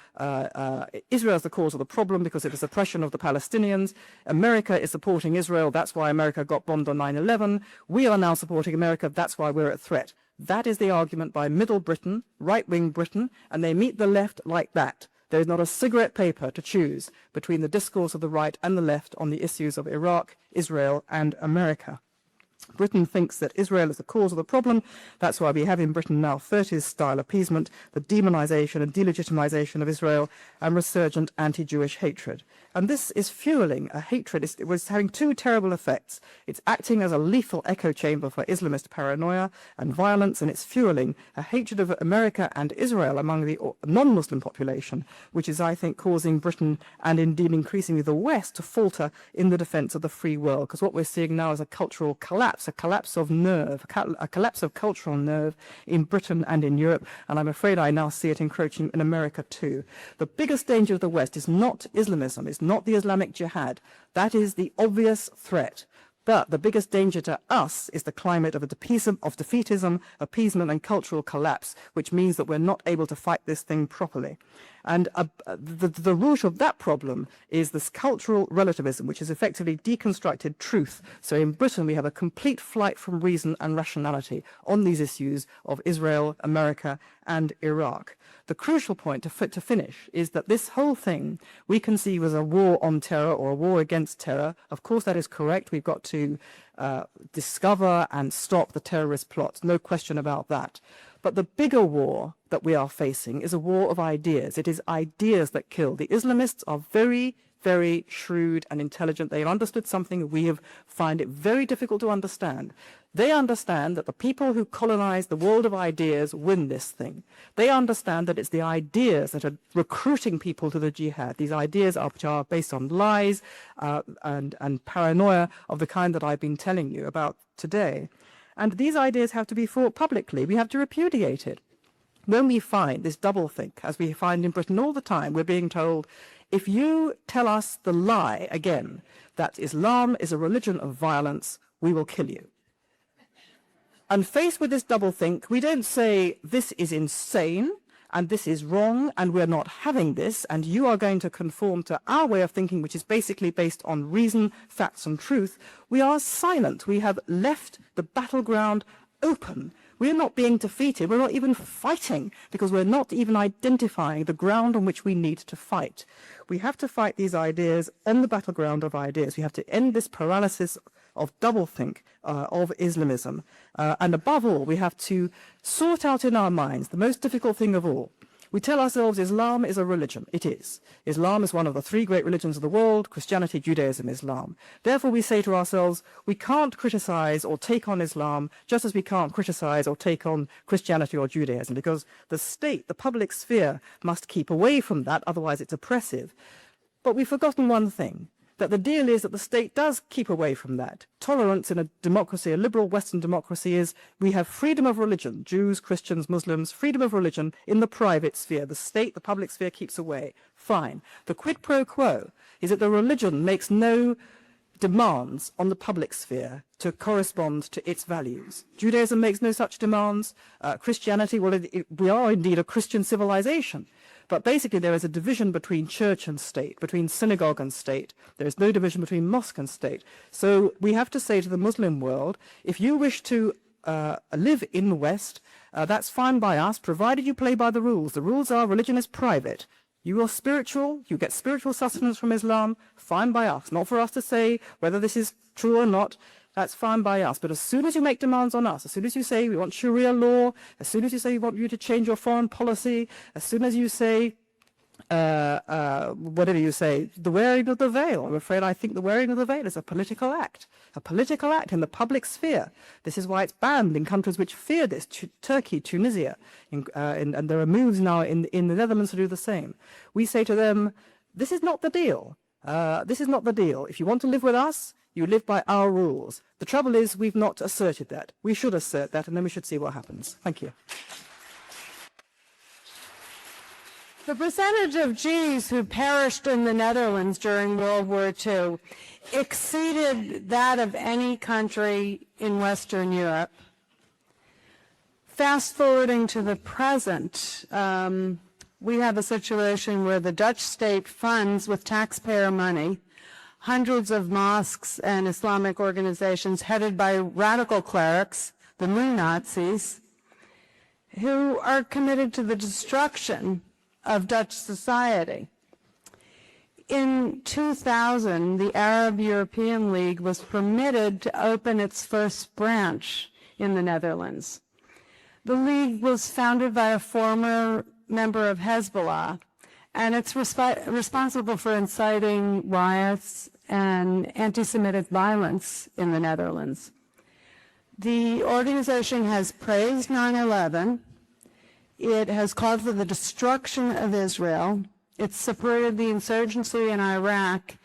Israel is the cause of the problem because of the suppression of the Palestinians. America is supporting Israel. That's why America got bombed on 9/11. We are now supporting America. That's why we're at threat. That is the argument by Middle Britain, right-wing Britain, and they meet the left like that. There is not a cigarette paper to choose between the discourse of the right and the left on the issues of Iraq, Israel, and America. Britain thinks that Israel is the cause of the problem. That's why we have in Britain now 30s-style appeasement, the demonization and delegitimization of Israel, and resurgent anti-Jewish hatred. And this is fueling a hatred. It was having two terrible effects. It's acting as a lethal echo chamber for Islamist paranoia and violence, and it's fueling a hatred of America and Israel among the non-Muslim population, which is, I think, causing Britain and indeed increasingly the West to falter in the defense of the free world. Because what we're seeing now is a cultural collapse, a collapse of nerve, a collapse of cultural nerve in Britain and in Europe, and I'm afraid I now see it encroaching in America too. The biggest danger of the West is not Islamism, it's not the Islamic Jihad. That is the obvious threat. But the biggest danger to us is the climate of defeatism, appeasement, and cultural collapse, which means that we're not able to fight this thing properly. And the root of that problem is this cultural relativism, which is effectively deconstructed truth. So in Britain, we have a complete flight from reason and rationality on these issues of Israel, America, and Iraq. The crucial point to finish is that this whole thing we conceive as a war on terror or a war against terror. Of course, that is correct. We've got to discover and stop the terrorist plots, no question about that. But the bigger war that we are facing is a war of ideas. It is ideas that kill. The Islamists are very, very shrewd and intelligent. They have understood something we find it very difficult to understand. They understand that the people who colonize the world of ideas win this thing. They understand that it's the ideas that are recruiting people to the jihad. These ideas which are based on lies and paranoia of the kind that I've been telling you about today. And these ideas have to be fought publicly. We have to repudiate it. When we find this doublethink, as we find in Britain all the time, we're being told, if you tell us the lie again, that Islam is a religion of violence, we will kill you. And faced with this doublethink, we don't say, this is insane, and this is wrong, and we're not having this, and you are going to conform to our way of thinking, which is basically based on reason, facts, and truth. We are silent. We have left the battleground open. We're not being defeated. We're not even fighting, because we're not even identifying the ground on which we need to fight. We have to fight these ideas on the battleground of ideas. We have to end this paralysis of doublethink of Islamism. And above all, we have to sort out in our minds the most difficult thing of all. We tell ourselves Islam is a religion. It is. Islam is one of the three great religions of the world: Christianity, Judaism, Islam. Therefore, we say to ourselves, we can't criticize or take on Islam just as we can't criticize or take on Christianity or Judaism, because the state, the public sphere, must keep away from that, otherwise it's oppressive. But we've forgotten one thing, that the deal is that the state does keep away from that. Tolerance in a democracy, a liberal Western democracy, is we have freedom of religion, Jews, Christians, Muslims, freedom of religion in the private sphere. The state, the public sphere keeps away. Fine. The quid pro quo is that the religion makes no demands on the public sphere to correspond to its values. Judaism makes no such demands. Christianity, well, we are indeed a Christian civilization. But basically there is a division between church and state, between synagogue and state. There is no division between mosque and state. So we have to say to the Muslim world, if you wish to live in the West, that's fine by us, provided you play by the rules. The rules are religion is private. You are spiritual, you get spiritual sustenance from Islam, fine by us. Not for us to say whether this is true or not, that's fine by us. But as soon as you make demands on us, as soon as you say we want Sharia law, as soon as you say we want you to change your foreign policy, as soon as you say, whatever you say, the wearing of the veil, I'm afraid I think the wearing of the veil is a political act in the public sphere. This is why it's banned in countries which fear this, Turkey, Tunisia, and there are moves now in the Netherlands to do the same. We say to them, this is not the deal. This is not the deal. If you want to live with us, you live by our rules. The trouble is we've not asserted that. We should assert that, and then we should see what happens. Thank you. The percentage of Jews who perished in the Netherlands during World War II exceeded that of any country in Western Europe. Fast forwarding to the present, we have a situation where the Dutch state funds with taxpayer money hundreds of mosques and Islamic organizations headed by radical clerics, the neo-Nazis, who are committed to the destruction of Dutch society. In 2000, the Arab European League was permitted to open its first branch in the Netherlands. The League was founded by a former member of Hezbollah, and it's responsible for inciting riots and anti-Semitic violence in the Netherlands. The organization has praised 9/11. It has called for the destruction of Israel. It's supported the insurgency in Iraq,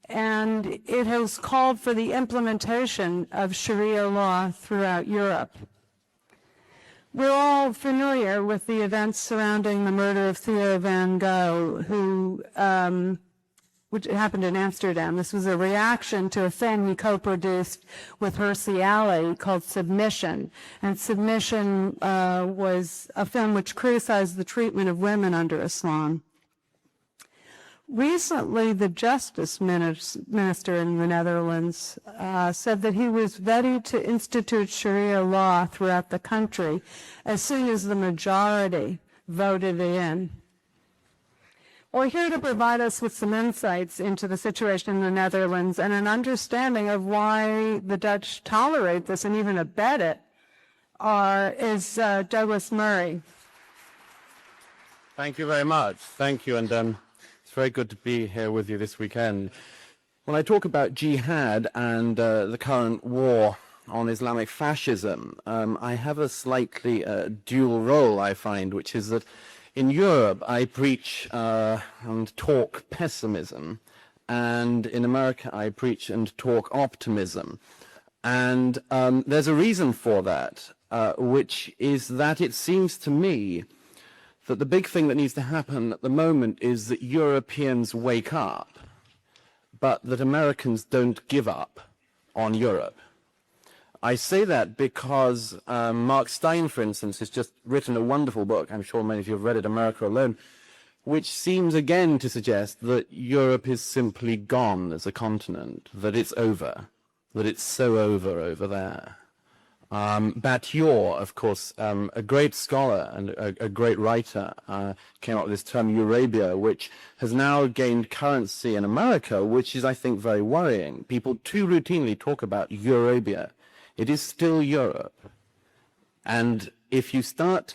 and it has called for the implementation of Sharia law throughout Europe. We're all familiar with the events surrounding the murder of Theo van Gogh, which happened in Amsterdam. This was a reaction to a film we co-produced with Hirsi Ali called Submission. And Submission was a film which criticized the treatment of women under Islam. Recently, the Justice Minister in the Netherlands said that he was ready to institute Sharia law throughout the country as soon as the majority voted it in. We're here to provide us with some insights into the situation in the Netherlands and an understanding of why the Dutch tolerate this and even abet it is Douglas Murray. Thank you very much. Thank you, and it's very good to be here with you this weekend. When I talk about jihad and the current war on Islamic fascism, I have a slightly dual role, I find, which is that in Europe, I preach and talk pessimism, and in America, I preach and talk optimism. And there's a reason for that, which is that it seems to me that the big thing that needs to happen at the moment is that Europeans wake up, but that Americans don't give up on Europe. I say that because Mark Stein, for instance, has just written a wonderful book, I'm sure many of you have read it, America Alone, which seems again to suggest that Europe is simply gone as a continent, that it's over, that it's so over there. Battior, of course, a great scholar and a great writer, came up with this term Eurabia, which has now gained currency in America, which is, I think, very worrying. People too routinely talk about Eurabia. It is still Europe. And if you start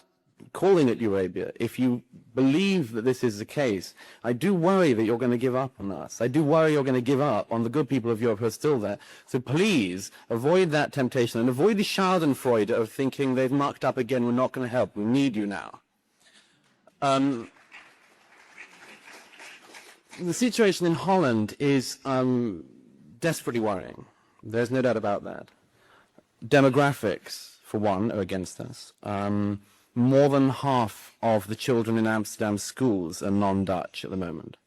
calling it Eurabia, if you believe that this is the case, I do worry that you're going to give up on us. I do worry you're going to give up on the good people of Europe who are still there. So please avoid that temptation and avoid the Schadenfreude of thinking they've mucked up again, we're not going to help, we need you now. The situation in Holland is desperately worrying. There's no doubt about that. Demographics, for one, are against us. More than half of the children in Amsterdam schools are non-Dutch at the moment.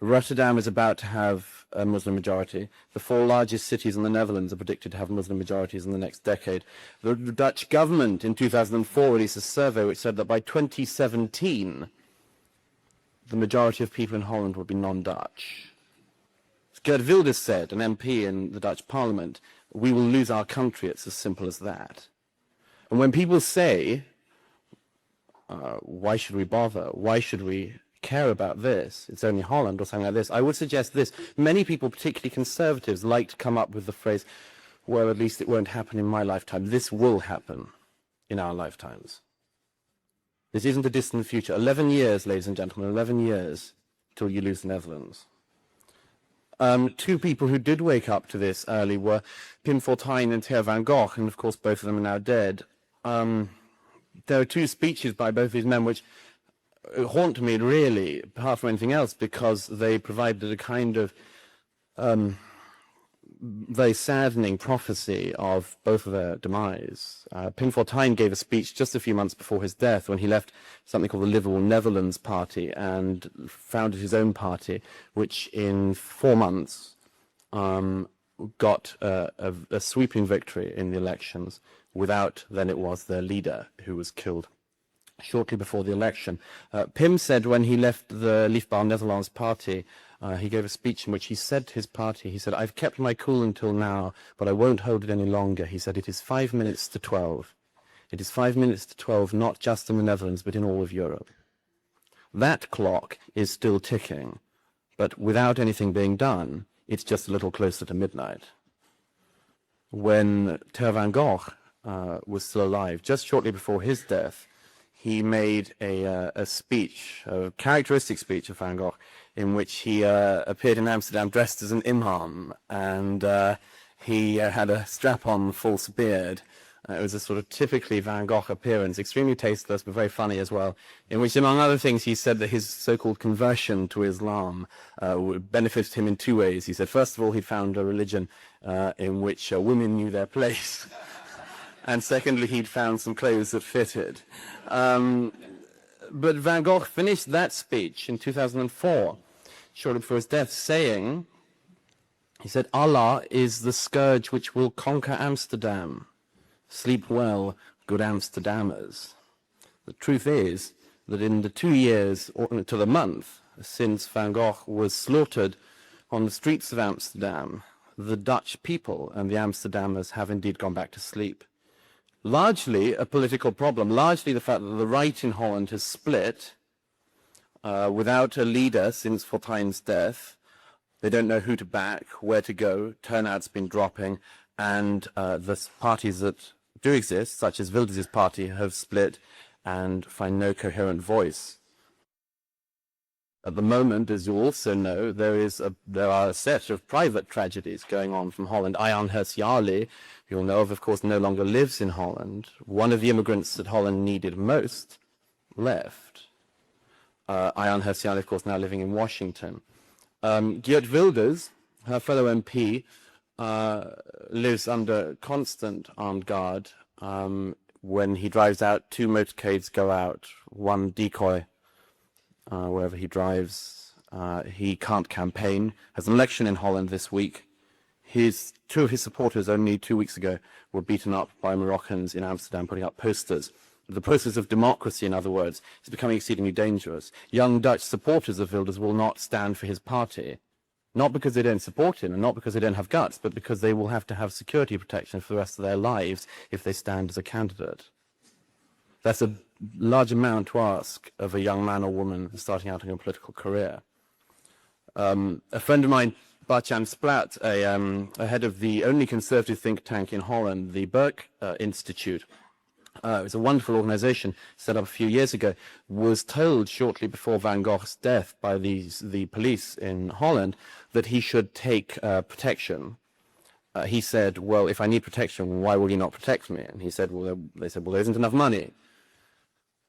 Rotterdam is about to have a Muslim majority. The 4 largest cities in the Netherlands are predicted to have Muslim majorities in the next decade. The Dutch government in 2004 released a survey which said that by 2017, the majority of people in Holland would be non-Dutch. Geert Wilders said, an MP in the Dutch parliament, we will lose our country, it's as simple as that. And when people say, why should we bother? Why should we care about this? It's only Holland or something like this. I would suggest this. Many people, particularly conservatives, like to come up with the phrase, well, at least it won't happen in my lifetime. This will happen in our lifetimes. This isn't a distant future. 11 years, ladies and gentlemen, 11 years till you lose the Netherlands. 2 people who did wake up to this early were Pim Fortuyn and Theo van Gogh, and of course both of them are now dead. There are 2 speeches by both these men which haunt me really, apart from anything else, because they provided a kind of very saddening prophecy of both of their demise. Pim Fortuyn gave a speech just a few months before his death when he left something called the Liberal Netherlands Party and founded his own party, which in 4 months got a sweeping victory in the elections without, then it was, their leader who was killed shortly before the election. Pim said when he left the Leefbaar Netherlands Party, he gave a speech in which he said to his party, he said, I've kept my cool until now, but I won't hold it any longer. He said, it is 5 minutes to 12. It is 5 minutes to 12, not just in the Netherlands, but in all of Europe. That clock is still ticking, but without anything being done, it's just a little closer to midnight. When Theo van Gogh was still alive, just shortly before his death, he made a speech, a characteristic speech of Van Gogh, in which he appeared in Amsterdam dressed as an imam, and he had a strap-on false beard. It was a sort of typically Van Gogh appearance, extremely tasteless, but very funny as well, in which, among other things, he said that his so-called conversion to Islam benefited him in 2 ways. He said, first of all, he found a religion in which women knew their place. And secondly, he'd found some clothes that fitted. But Van Gogh finished that speech in 2004, shortly before his death, saying, he said, Allah is the scourge which will conquer Amsterdam. Sleep well, good Amsterdammers. The truth is that in the 2 years, or to the month, since Van Gogh was slaughtered on the streets of Amsterdam, the Dutch people and the Amsterdammers have indeed gone back to sleep. Largely a political problem, largely the fact that the right in Holland has split without a leader since Fortuyn's death. They don't know who to back, where to go, turnout's been dropping, and the parties that do exist, such as Wilders' party, have split and find no coherent voice. At the moment, as you also know, there are a set of private tragedies going on from Holland. Ayaan Hirst Jali, you'll know of course, no longer lives in Holland. One of the immigrants that Holland needed most left. Ayaan Hirst Jali, of course, now living in Washington. Geert Wilders, her fellow MP, lives under constant armed guard. When he drives out, 2 motorcades go out, 1 decoy wherever he drives. He can't campaign. Has an election in Holland this week. 2 of his supporters only 2 weeks ago were beaten up by Moroccans in Amsterdam putting up posters. The process of democracy, in other words, is becoming exceedingly dangerous. Young Dutch supporters of Wilders will not stand for his party, not because they don't support him and not because they don't have guts, but because they will have to have security protection for the rest of their lives if they stand as a candidate. That's a large amount to ask of a young man or woman starting out in a political career. A friend of mine, Bart-Jan Splat, a head of the only conservative think tank in Holland, the Burke Institute, it's a wonderful organization set up a few years ago, was told shortly before Van Gogh's death by the police in Holland that he should take protection. He said, well, if I need protection, why will you not protect me? And he said, well, there isn't enough money.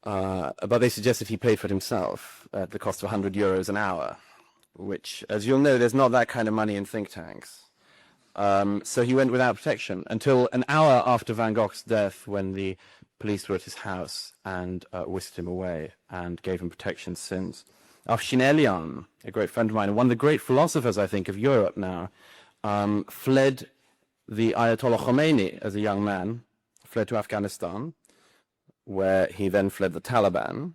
But they suggested he paid for it himself at the cost of €100 an hour, which, as you'll know, there's not that kind of money in think tanks. So he went without protection until an hour after Van Gogh's death, when the police were at his house and whisked him away and gave him protection since. Afshinelian, a great friend of mine, one of the great philosophers, I think, of Europe now, fled the Ayatollah Khomeini as a young man, fled to Afghanistan, where he then fled the Taliban,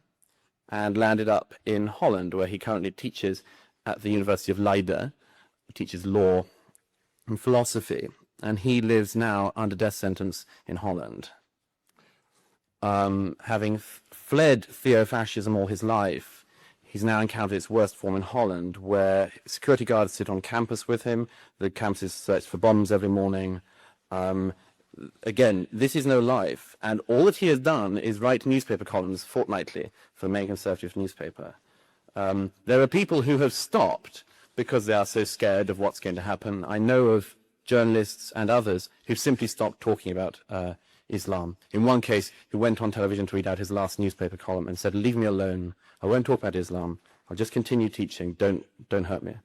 and landed up in Holland, where he currently teaches at the University of Leiden. He teaches law and philosophy, and he lives now under death sentence in Holland. Having fled theo-fascism all his life, he's now encountered its worst form in Holland, where security guards sit on campus with him. The campus is searched for bombs every morning. Again, this is no life, and all that he has done is write newspaper columns fortnightly for the main conservative newspaper. There are people who have stopped because they are so scared of what's going to happen. I know of journalists and others who've simply stopped talking about Islam. In one case, he went on television to read out his last newspaper column and said, "Leave me alone. I won't talk about Islam. I'll just continue teaching. Don't hurt me."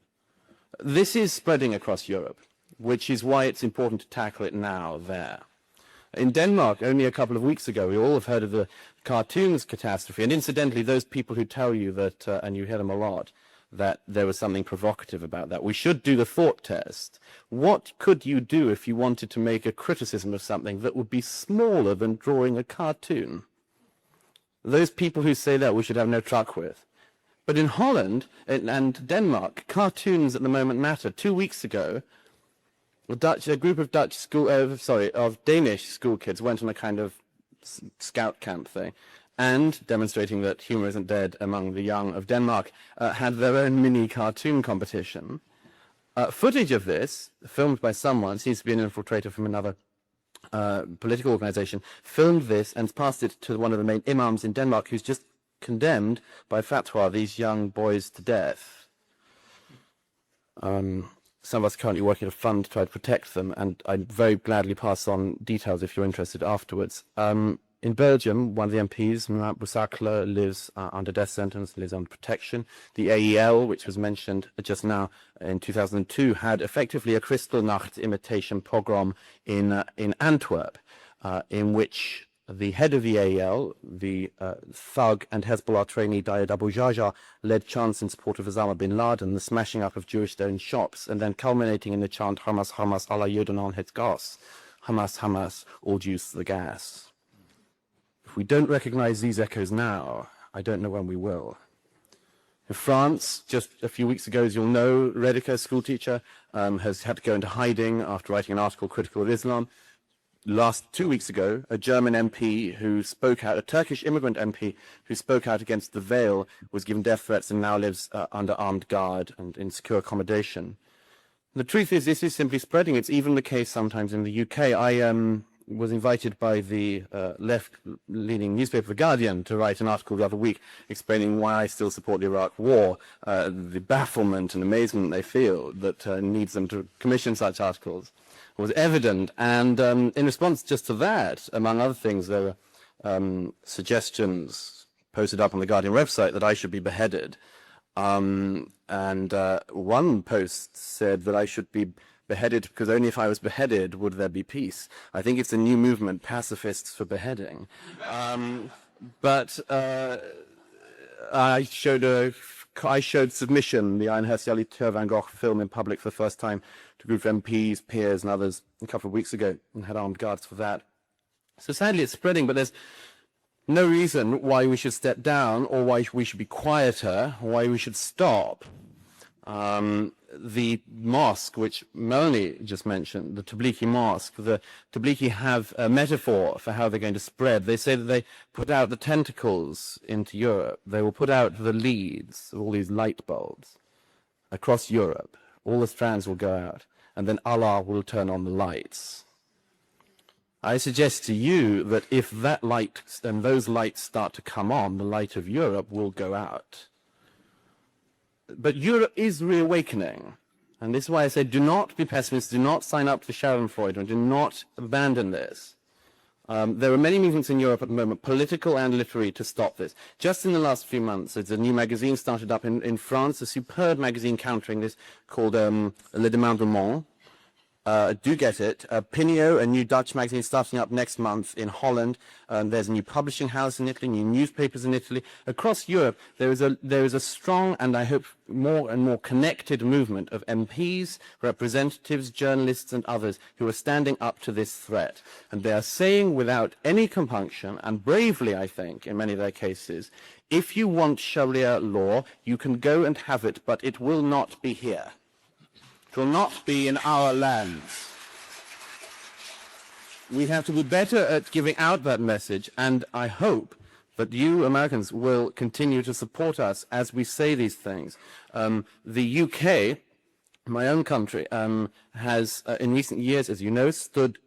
This is spreading across Europe, which is why it's important to tackle it now there. In Denmark, only a couple of weeks ago, we all have heard of the cartoons catastrophe. And incidentally, those people who tell you that, and you hear them a lot, that there was something provocative about that. We should do the thought test. What could you do if you wanted to make a criticism of something that would be smaller than drawing a cartoon? Those people who say that we should have no truck with. But in Holland and Denmark, cartoons at the moment matter. 2 weeks ago, a group of Danish school kids went on a kind of scout camp thing, and demonstrating that humor isn't dead among the young of Denmark, had their own mini cartoon competition. Footage of this, filmed by someone, seems to be an infiltrator from another political organization, filmed this and passed it to one of the main imams in Denmark, who's just condemned by fatwa these young boys to death. Some of us are currently working at a fund to try to protect them, and I'd very gladly pass on details if you're interested afterwards. In Belgium, one of the MPs, Mount Boussakle, lives under death sentence, lives under protection. The AEL, which was mentioned just now in 2002, had effectively a Kristallnacht imitation pogrom in Antwerp, in which the head of the AEL, the thug and Hezbollah trainee Dayed Abu Jaja, led chants in support of Osama bin Laden, the smashing up of Jewish-owned shops, and then culminating in the chant Hamas, Hamas, Allah Yoden on het gas. Hamas, Hamas, all Jews to the gas. If we don't recognize these echoes now, I don't know when we will. In France, just a few weeks ago, as you'll know, Rediker, a schoolteacher, has had to go into hiding after writing an article critical of Islam. 2 weeks ago, a German MP who spoke out, a Turkish immigrant MP who spoke out against the veil, was given death threats and now lives under armed guard and in secure accommodation. The truth is, this is simply spreading. It's even the case sometimes in the UK. I was invited by the left-leaning newspaper The Guardian to write an article the other week explaining why I still support the Iraq War, the bafflement and amazement they feel that needs them to commission such articles was evident. And in response just to that, among other things, there were suggestions posted up on the Guardian website that I should be beheaded. And one post said that I should be beheaded because only if I was beheaded would there be peace. I think it's a new movement, pacifists for beheading. But I showed Submission, the Einheitsjährliche Theo van Gogh film, in public for the first time to a group of MPs, peers, and others a couple of weeks ago, and had armed guards for that. So sadly it's spreading, but there's no reason why we should step down, or why we should be quieter, or why we should stop. The mosque, which Melanie just mentioned, the Tablighi mosque, the Tablighi have a metaphor for how they're going to spread. They say that they put out the tentacles into Europe. They will put out the leads of all these light bulbs across Europe. All the strands will go out, and then Allah will turn on the lights. I suggest to you that if that light and those lights start to come on, the light of Europe will go out. But Europe is reawakening. And this is why I say do not be pessimists, do not sign up to Schadenfreude, and do not abandon this. There are many movements in Europe at the moment, political and literary, to stop this. Just in the last few months, there's a new magazine started up in France, a superb magazine countering this called Le Demandement, do get it. Pinio, a new Dutch magazine starting up next month in Holland. There's a new publishing house in Italy, new newspapers in Italy. Across Europe, there is a strong and I hope more and more connected movement of MPs, representatives, journalists and others who are standing up to this threat. And they are saying without any compunction, and bravely I think in many of their cases, if you want Sharia law, you can go and have it, but it will not be here. It will not be in our lands. We have to be better at giving out that message, and I hope that you Americans will continue to support us as we say these things. The UK, my own country, has in recent years, as you know, stood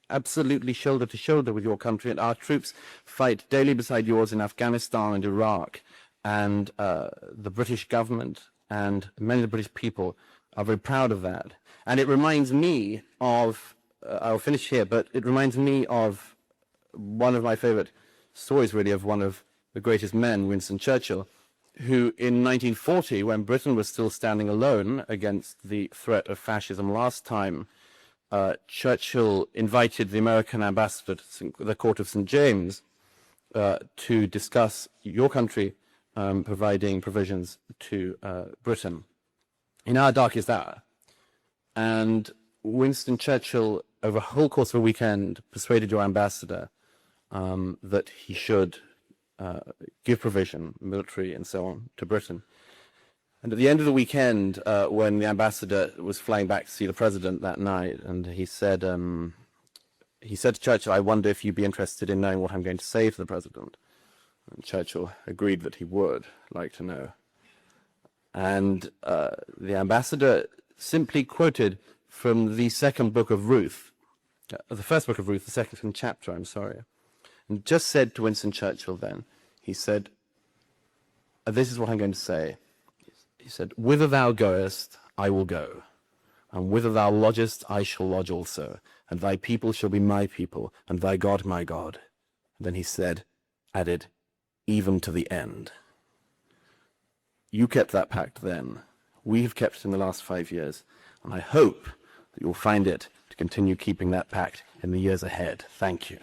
absolutely shoulder to shoulder with your country, and our troops fight daily beside yours in Afghanistan and Iraq. And the British government and many of the British people are very proud of that. And it reminds me of, I'll finish here, but it reminds me of one of my favorite stories, really, of one of the greatest men, Winston Churchill, who in 1940, when Britain was still standing alone against the threat of fascism last time, Churchill invited the American ambassador to the court of St. James to discuss your country providing provisions to Britain in our darkest hour. And Winston Churchill, over a whole course of a weekend, persuaded your ambassador that he should give provision, military and so on, to Britain. And at the end of the weekend, when the ambassador was flying back to see the president that night, and he said to Churchill, "I wonder if you'd be interested in knowing what I'm going to say to the president." And Churchill agreed that he would like to know. And the ambassador simply quoted from the second book of Ruth, the first book of Ruth, the second chapter, I'm sorry, and just said to Winston Churchill then, he said, "This is what I'm going to say." He said, "Whither thou goest, I will go, and whither thou lodgest, I shall lodge also, and thy people shall be my people, and thy God my God." And then he added, "even to the end." You kept that pact then. We have kept it in the last 5 years, and I hope that you'll find it to continue keeping that pact in the years ahead. Thank you.